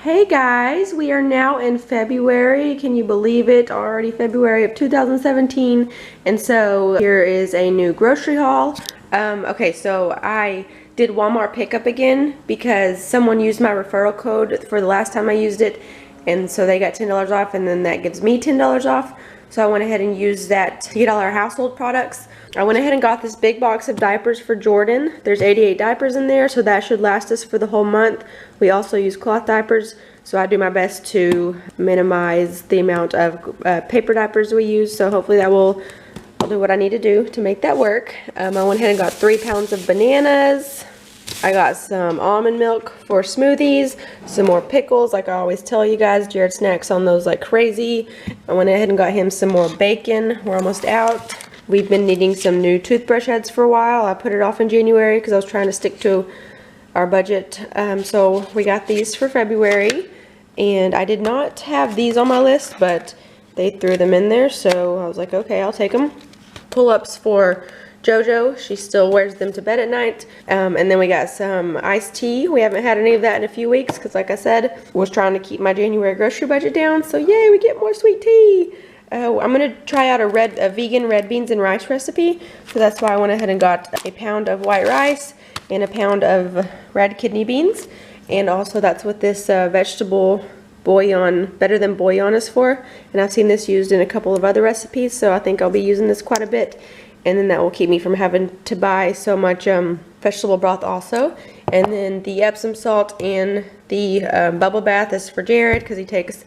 Hey guys, we are now in February. Can you believe it? Already February of 2017. And so here is a new grocery haul. Okay, so I did Walmart pickup again because someone used my referral code for the last time I used it. And so they got $10 off, and then that gives me $10 off. So I went ahead and used that to get all our household products. I went ahead and got this big box of diapers for Jordan. There's 88 diapers in there, so that should last us for the whole month. We also use cloth diapers, so I do my best to minimize the amount of paper diapers we use. So hopefully I'll do what I need to do to make that work. I went ahead and got 3 pounds of bananas. I got some almond milk for smoothies, some more pickles, like I always tell you guys. Jared snacks on those like crazy. I went ahead and got him some more bacon. We're almost out. We've been needing some new toothbrush heads for a while. I put it off in January because I was trying to stick to our budget. So we got these for February, and I did not have these on my list, but they threw them in there, so I was like, okay, I'll take them. Pull-ups for JoJo. She still wears them to bed at night. And then we got some iced tea. We haven't had any of that in a few weeks because, like I said, was trying to keep my January grocery budget down. So yay, we get more sweet tea. I'm gonna try out a vegan red beans and rice recipe. So that's why I went ahead and got a pound of white rice and a pound of red kidney beans. And also that's what this vegetable bouillon, better than bouillon, is for. And I've seen this used in a couple of other recipes, so I think I'll be using this quite a bit. And then that will keep me from having to buy so much vegetable broth also. And then the Epsom salt and the bubble bath is for Jared because he takes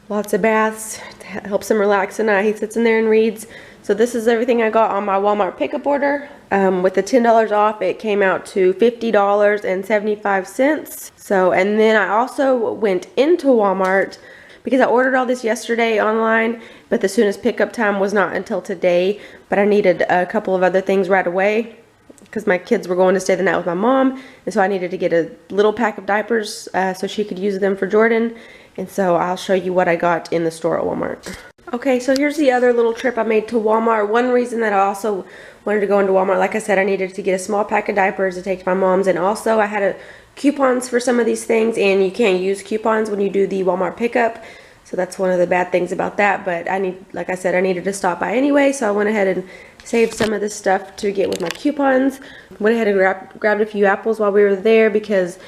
lots of baths. It helps him relax at night. He sits in there and reads. So this is everything I got on my Walmart pickup order. With the $10 off, it came out to $50.75. So, and then I also went into Walmart because I ordered all this yesterday online, but the soonest pickup time was not until today. But I needed a couple of other things right away because my kids were going to stay the night with my mom, and so I needed to get a little pack of diapers so she could use them for Jordan. And so I'll show you what I got in the store at Walmart. Okay, so here's the other little trip I made to Walmart. One reason that I also wanted to go into Walmart, like I said, I needed to get a small pack of diapers to take to my mom's, and also I had coupons for some of these things, and you can't use coupons when you do the Walmart pickup. So that's one of the bad things about that, but like I said, I needed to stop by anyway, so I went ahead and saved some of this stuff to get with my coupons. Went ahead and grabbed a few apples while we were there because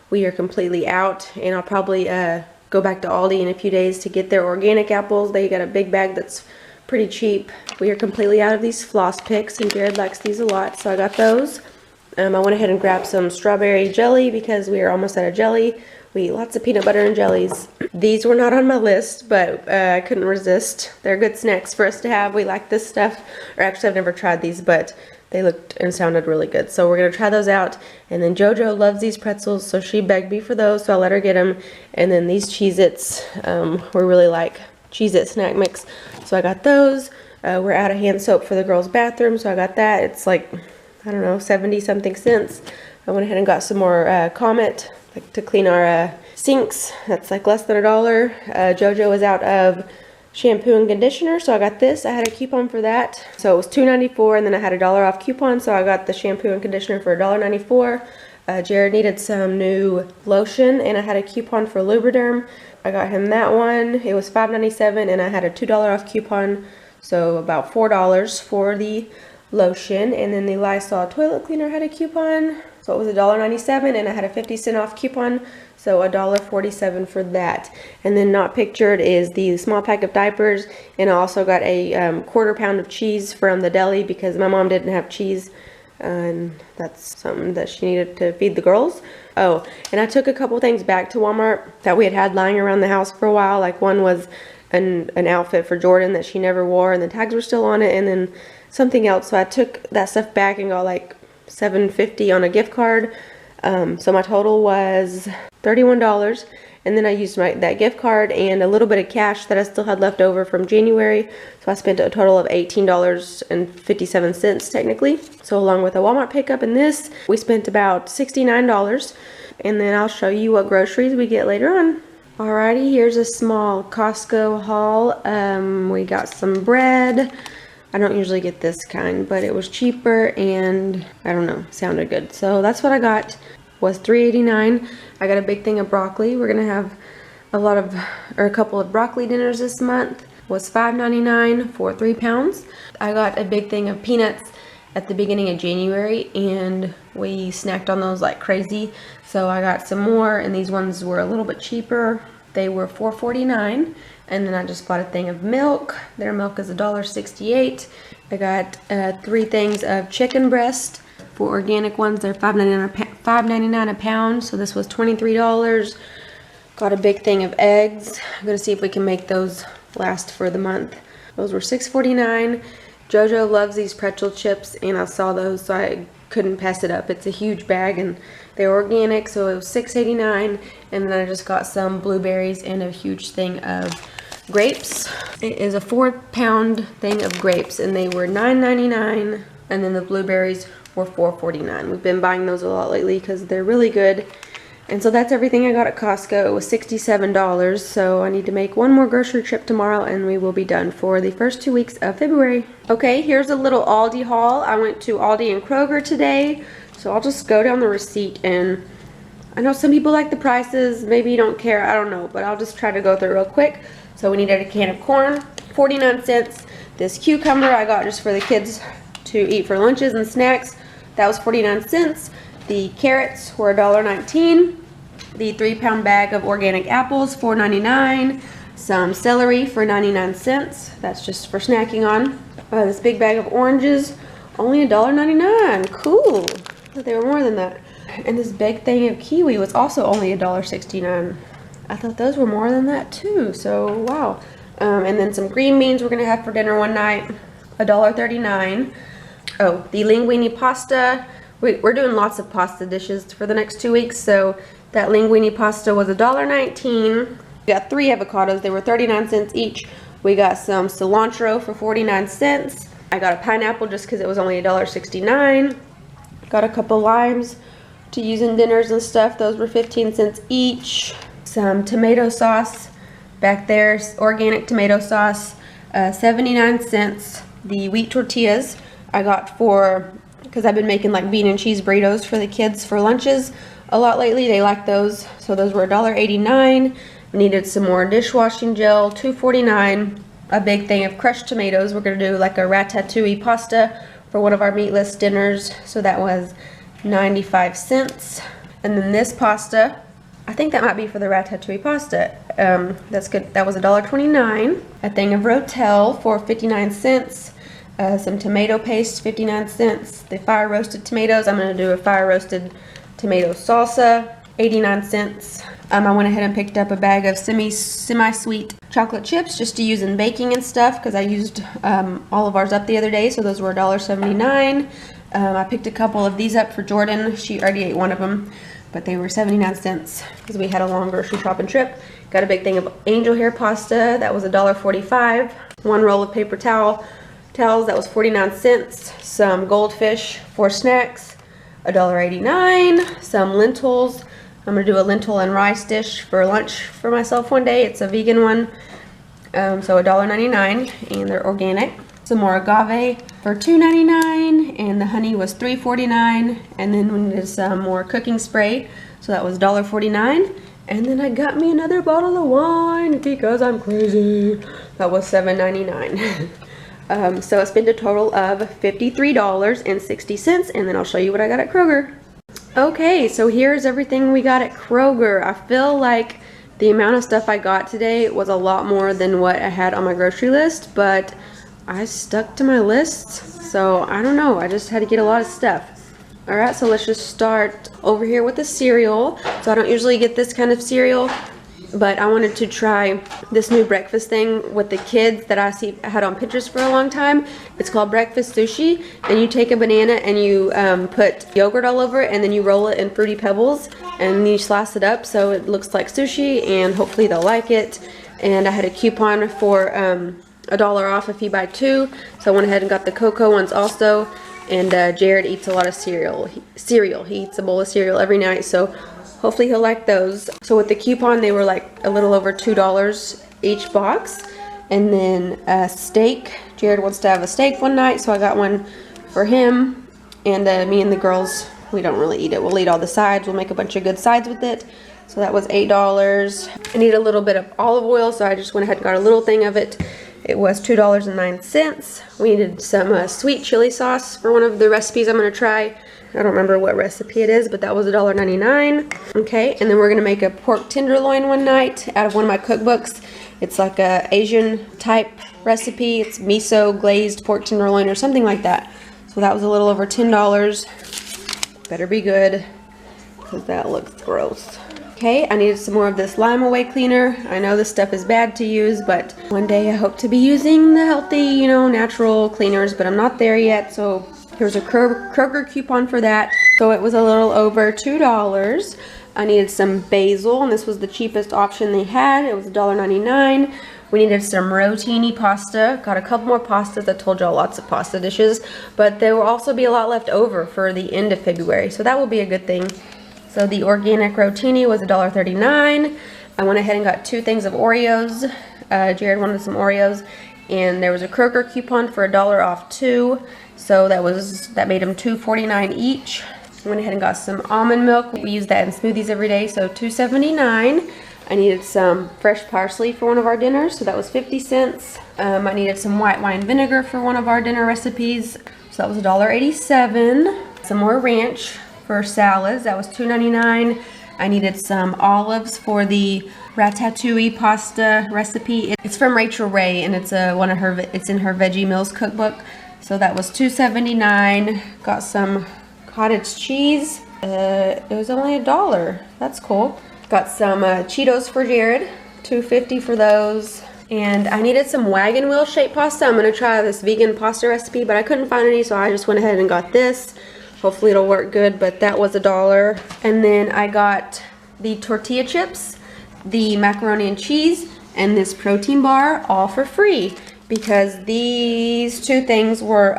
we are completely out, and I'll probably go back to Aldi in a few days to get their organic apples. They got a big bag that's pretty cheap. We are completely out of these floss picks, and Jared likes these a lot, so I got those. I went ahead and grabbed some strawberry jelly because we are almost out of jelly. We eat lots of peanut butter and jellies. These were not on my list, but I couldn't resist. They're good snacks for us to have. We like this stuff. Or actually, I've never tried these, but they looked and sounded really good. So we're going to try those out. And then JoJo loves these pretzels, so she begged me for those, so I let her get them. And then these Cheez-Its, we really like Cheez-It snack mix. So I got those. We're out of hand soap for the girls' bathroom, so I got that. It's like, I don't know, 70-something cents. I went ahead and got some more Comet, like to clean our sinks. That's like less than $1. JoJo was out of shampoo and conditioner, so I got this. I had a coupon for that, so it was $2.94, and then I had a $1 off coupon, so I got the shampoo and conditioner for $1.94. Jared needed some new lotion, and I had a coupon for Lubriderm. I got him that one. It was $5.97, and I had a $2 off coupon, so about $4 for the lotion. And then the Lysol toilet cleaner had a coupon, so it was $1.97, and I had a 50-cent off coupon, so $1.47 for that. And then not pictured is the small pack of diapers, and I also got a quarter pound of cheese from the deli because my mom didn't have cheese, and that's something that she needed to feed the girls. Oh, and I took a couple things back to Walmart that we had lying around the house for a while. Like one was an outfit for Jordan that she never wore, and the tags were still on it, and then something else. So I took that stuff back and got like $7.50 on a gift card. So my total was $31, and then I used that gift card and a little bit of cash that I still had left over from January, so I spent a total of $18.57 technically. So along with a Walmart pickup and this, we spent about $69, and then I'll show you what groceries we get later on. Alrighty, here's a small Costco haul. We got some bread. I don't usually get this kind, but it was cheaper and I don't know, sounded good. So that's what I got, was $3.89. I got a big thing of broccoli. We're gonna have a couple of broccoli dinners this month. Was $5.99 for 3 pounds. I got a big thing of peanuts at the beginning of January and we snacked on those like crazy. So I got some more, and these ones were a little bit cheaper. They were $4.49. And then I just bought a thing of milk. Their milk is $1.68. I got 3 things of chicken breast. For organic ones, they're $5.99 a pound. So this was $23. Got a big thing of eggs. I'm gonna see if we can make those last for the month. Those were $6.49. Jojo loves these pretzel chips, and I saw those, so I couldn't pass it up. It's a huge bag, and they're organic, so it was $6.89. And then I just got some blueberries and a huge thing of grapes. It is a 4-pound thing of grapes, and they were $9.99. And then the blueberries were $4.49. We've been buying those a lot lately because they're really good. And so that's everything I got at Costco. It was $67, so I need to make one more grocery trip tomorrow and we will be done for the first 2 weeks of February. Okay, here's a little Aldi haul. I went to Aldi and Kroger today, so I'll just go down the receipt, and I know some people like the prices, maybe you don't care, I don't know, but I'll just try to go through real quick. So we needed a can of corn, 49 cents. This cucumber I got just for the kids to eat for lunches and snacks. That was 49 cents. The carrots were $1.19. The 3-pound bag of organic apples, $4.99. Some celery for 99 cents. That's just for snacking on. This big bag of oranges, only $1.99. Cool. But they were more than that. And this big thing of kiwi was also only $1.69. I thought those were more than that too. So wow. And then some green beans we're gonna have for dinner one night. $1.39. Oh, the linguine pasta. We're doing lots of pasta dishes for the next 2 weeks, so that linguine pasta was $1.19. We got 3 avocados. They were 39 cents each. We got some cilantro for 49 cents. I got a pineapple just because it was only $1.69. Got a couple limes to use in dinners and stuff. Those were 15 cents each. Some tomato sauce back there, organic tomato sauce, 79 cents. The wheat tortillas I got because I've been making like bean and cheese burritos for the kids for lunches a lot lately. They like those, so those were $1.89. We needed some more dishwashing gel, $2.49. A big thing of crushed tomatoes. We're gonna do like a ratatouille pasta for one of our meatless dinners, so that was 95 cents. And then this pasta, I think that might be for the ratatouille pasta. That's good. That was $1.29. A thing of Rotel for 59 cents. Some tomato paste, 59 cents. The fire roasted tomatoes, I'm going to do a fire roasted tomato salsa, 89 cents. I went ahead and picked up a bag of semi-sweet chocolate chips just to use in baking and stuff, because I used all of ours up the other day, so those were $1.79. I picked a couple of these up for Jordan. She already ate one of them, but they were 79 cents because we had a long grocery shopping trip. Got a big thing of angel hair pasta. That was $1.45. 1 roll of paper towels, that was 49 cents. Some goldfish for snacks, $1.89. Some lentils. I'm gonna do a lentil and rice dish for lunch for myself one day. It's a vegan one, so $1.99, and they're organic. Some more agave for $2.99, and the honey was $3.49. And then we needed some more cooking spray, so that was $1.49. And then I got me another bottle of wine because I'm crazy. That was $7.99. So I spent a total of $53.60, and then I'll show you what I got at Kroger. Okay, so here's everything we got at Kroger. I feel like the amount of stuff I got today was a lot more than what I had on my grocery list, but I stuck to my lists, so I don't know. I just had to get a lot of stuff. Alright, so let's just start over here with the cereal. So I don't usually get this kind of cereal, but I wanted to try this new breakfast thing with the kids that I had on Pinterest for a long time. It's called breakfast sushi, and you take a banana and you put yogurt all over it, and then you roll it in Fruity Pebbles, and you slice it up so it looks like sushi, and hopefully they'll like it. And I had a coupon for $1 off if you buy 2, so I went ahead and got the cocoa ones also. And Jared eats a lot of cereal. He eats a bowl of cereal every night, so hopefully he'll like those. So with the coupon, they were like a little over $2 each box. And then a steak. Jared wants to have a steak one night, so I got one for him. And me and the girls, we don't really eat it. We'll eat all the sides. We'll make a bunch of good sides with it. So that was $8. I need a little bit of olive oil, so I just went ahead and got a little thing of it. It was $2.09. We needed some sweet chili sauce for one of the recipes I'm going to try. I don't remember what recipe it is, but that was $1.99. Okay, and then we're going to make a pork tenderloin one night out of one of my cookbooks. It's like a Asian type recipe. It's miso glazed pork tenderloin or something like that. So that was a little over $10. Better be good, because that looks gross. Okay, I needed some more of this lime away cleaner. I know this stuff is bad to use, but one day I hope to be using the healthy, you know, natural cleaners, but I'm not there yet. So here's a Kroger coupon for that. So it was a little over $2. I needed some basil, and this was the cheapest option they had. It was $1.99. We needed some rotini pasta. Got a couple more pastas. I told y'all lots of pasta dishes, but there will also be a lot left over for the end of February, so that will be a good thing. So the organic rotini was $1.39. I went ahead and got 2 things of Oreos. Jared wanted some Oreos, and there was a Kroger coupon for $1 off 2. So that made them $2.49 each. I went ahead and got some almond milk. We use that in smoothies every day, so $2.79. I needed some fresh parsley for one of our dinners, so that was 50 cents. I needed some white wine vinegar for one of our dinner recipes, so that was $1.87. Some more ranch for salads, that was $2.99. I needed some olives for the ratatouille pasta recipe. It's from Rachel Ray, and it's it's in her Veggie Meals cookbook. So that was $2.79. Got some cottage cheese. It was only $1. That's cool. Got some Cheetos for Jared. $2.50 for those. And I needed some wagon wheel shaped pasta. I'm gonna try this vegan pasta recipe, but I couldn't find any, so I just went ahead and got this. Hopefully it'll work good, but that was $1. And then I got the tortilla chips, the macaroni and cheese, and this protein bar, all for free. Because these 2 things were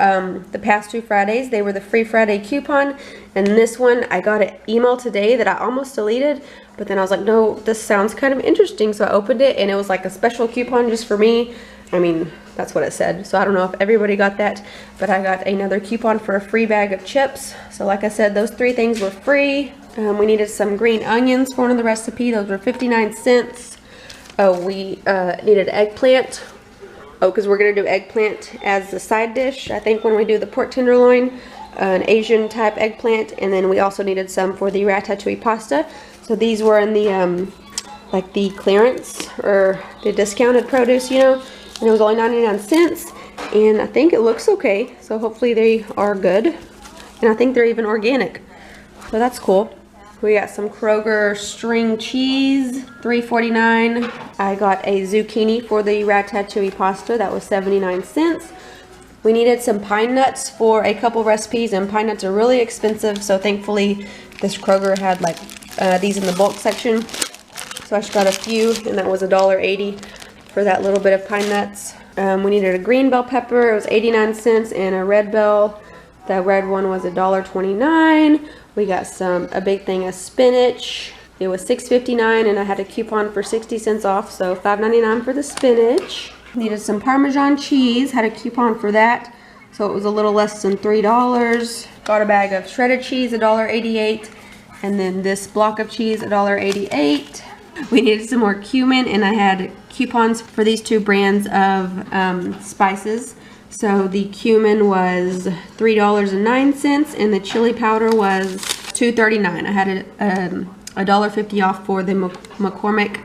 the past 2 Fridays. They were the free Friday coupon. And this one, I got an email today that I almost deleted. But then I was like, no, this sounds kind of interesting. So I opened it, and it was like a special coupon just for me. I mean, that's what it said. So I don't know if everybody got that, but I got another coupon for a free bag of chips. So like I said, those 3 things were free. We needed some green onions for one of the recipe. Those were 59 cents. Oh, we needed eggplant. Oh, because we're going to do eggplant as the side dish, I think, when we do the pork tenderloin. An Asian type eggplant. And then we also needed some for the ratatouille pasta. So these were in the, like the clearance or the discounted produce, you know. And it was only 99 cents, and I think it looks okay, so hopefully they are good, and I think they're even organic, so that's cool. We got some Kroger string cheese, $3.49. I got a zucchini for the ratatouille pasta, that was 79 cents. We needed some pine nuts for a couple recipes, and pine nuts are really expensive, so thankfully this Kroger had like these in the bulk section, so I just got a few, and that was $1.80. for that little bit of pine nuts. We needed a green bell pepper. It was 89 cents, and a red bell. The red one was $1.29. We got a big thing of spinach. It was $6.59, and I had a coupon for 60 cents off, so $5.99 for the spinach. Needed some Parmesan cheese. Had a coupon for that, so it was a little less than $3. Got a bag of shredded cheese, $1.88, and then this block of cheese, $1.88. We needed some more cumin, and I had coupons for these 2 brands of spices. So the cumin was $3.09, and the chili powder was $2.39. I had $1.50 off for the McCormick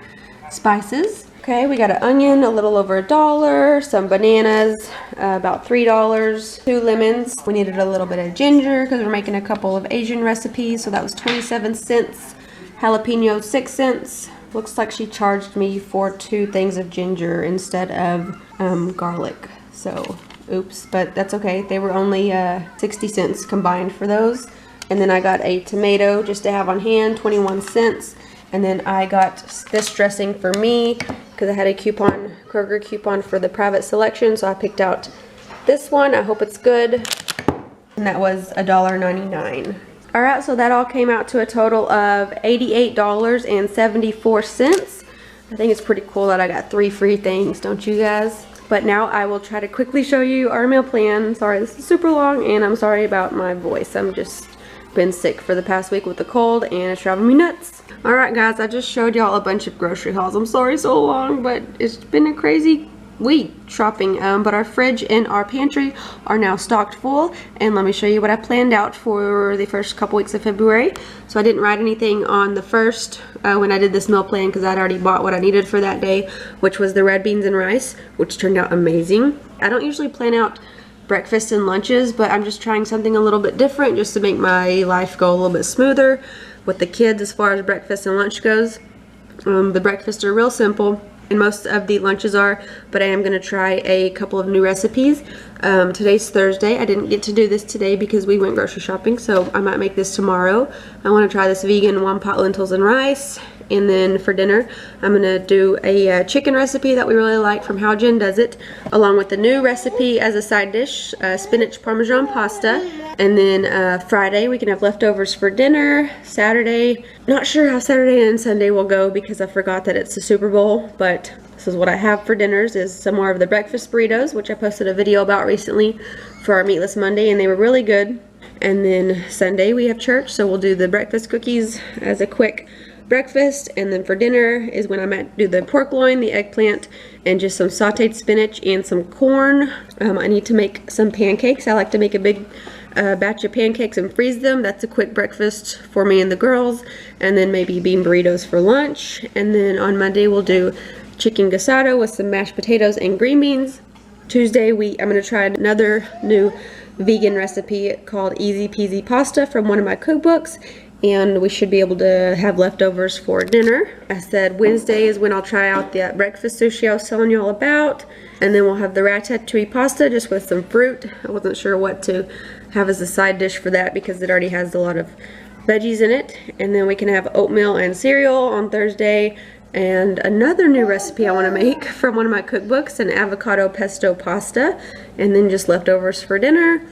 spices. Okay, we got an onion, a little over $1, some bananas, about $3, 2 lemons. We needed a little bit of ginger because we're making a couple of Asian recipes, so that was 27 cents. Jalapeno, 6 cents. Looks like she charged me for 2 things of ginger instead of garlic. So, oops, but that's okay. They were only 60 cents combined for those. And then I got a tomato just to have on hand, 21 cents. And then I got this dressing for me because I had a coupon, Kroger coupon for the private selection. So I picked out this one. I hope it's good. And that was $1.99. Alright, so that all came out to a total of $88.74. I think it's pretty cool that I got 3 free things, don't you guys? But now I will try to quickly show you our meal plan. Sorry, this is super long, and I'm sorry about my voice. I'm just Been sick for the past week with the cold and it's driving me nuts. Alright guys, I just showed y'all a bunch of grocery hauls. I'm sorry so long, but it's been a crazy week shopping. But our fridge and our pantry are now stocked full, and let me show you what I planned out for the first couple weeks of February. So I didn't write anything on the first when I did this meal plan because I'd already bought what I needed for that day, which was the red beans and rice, which turned out amazing. I don't usually plan out breakfast and lunches, but I'm just trying something a little bit different just to make my life go a little bit smoother with the kids as far as breakfast and lunch goes. The breakfasts are real simple, and most of the lunches are, but I am going to try a couple of new recipes. Today's Thursday. I didn't get to do this today because we went grocery shopping, so I might make this tomorrow. I want to try this vegan one pot lentils and rice, and then for dinner I'm going to do a chicken recipe that we really like from How Jen Does It, along with the new recipe as a side dish, spinach parmesan pasta. And then Friday we can have leftovers for dinner. Saturday, not sure how Saturday and Sunday will go because I forgot that it's the Super Bowl, but this is what I have for dinners, is some more of the breakfast burritos, which I posted a video about recently for our Meatless Monday, and they were really good. And then Sunday we have church, so we'll do the breakfast cookies as a quick breakfast, and then for dinner is when I might do the pork loin, the eggplant, and just some sauteed spinach and some corn. I need to make some pancakes. I like to make a big batch of pancakes and freeze them. That's a quick breakfast for me and the girls, and then maybe bean burritos for lunch. And then on Monday we'll do chicken guisado with some mashed potatoes and green beans. Tuesday I'm going to try another new vegan recipe called Easy Peasy Pasta from one of my cookbooks, and we should be able to have leftovers for dinner. I said Wednesday is when I'll try out that breakfast sushi I was telling you all about, and then we'll have the ratatouille pasta just with some fruit. I wasn't sure what to have as a side dish for that because it already has a lot of veggies in it. And then we can have oatmeal and cereal on Thursday, and another new recipe I want to make from one of my cookbooks, an avocado pesto pasta, and then just leftovers for dinner.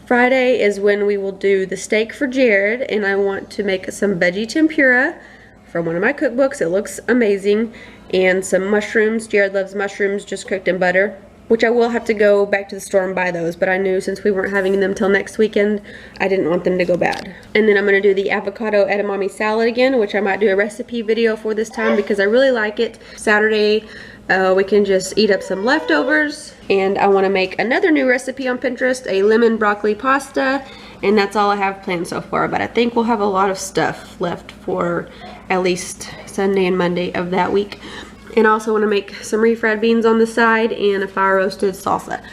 Friday is when we will do the steak for Jared, and I want to make some veggie tempura from one of my cookbooks. It looks amazing. And some mushrooms. Jared loves mushrooms just cooked in butter, which I will have to go back to the store and buy those, but I knew since we weren't having them till next weekend, I didn't want them to go bad. And then I'm going to do the avocado edamame salad again, which I might do a recipe video for this time because I really like it. Saturday we can just eat up some leftovers, and I want to make another new recipe on Pinterest, a lemon broccoli pasta, and that's all I have planned so far. But I think we'll have a lot of stuff left for at least Sunday and Monday of that week. And I also want to make some refried beans on the side and a fire roasted salsa.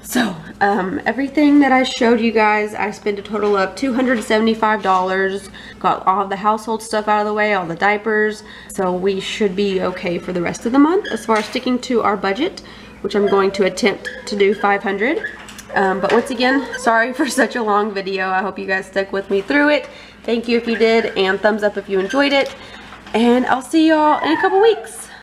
So everything that I showed you guys, I spent a total of $275. Got all of the household stuff out of the way, all the diapers. So we should be okay for the rest of the month as far as sticking to our budget, which I'm going to attempt to do $500. But once again, sorry for such a long video. I hope you guys stuck with me through it. Thank you if you did, and thumbs up if you enjoyed it. And I'll see y'all in a couple weeks.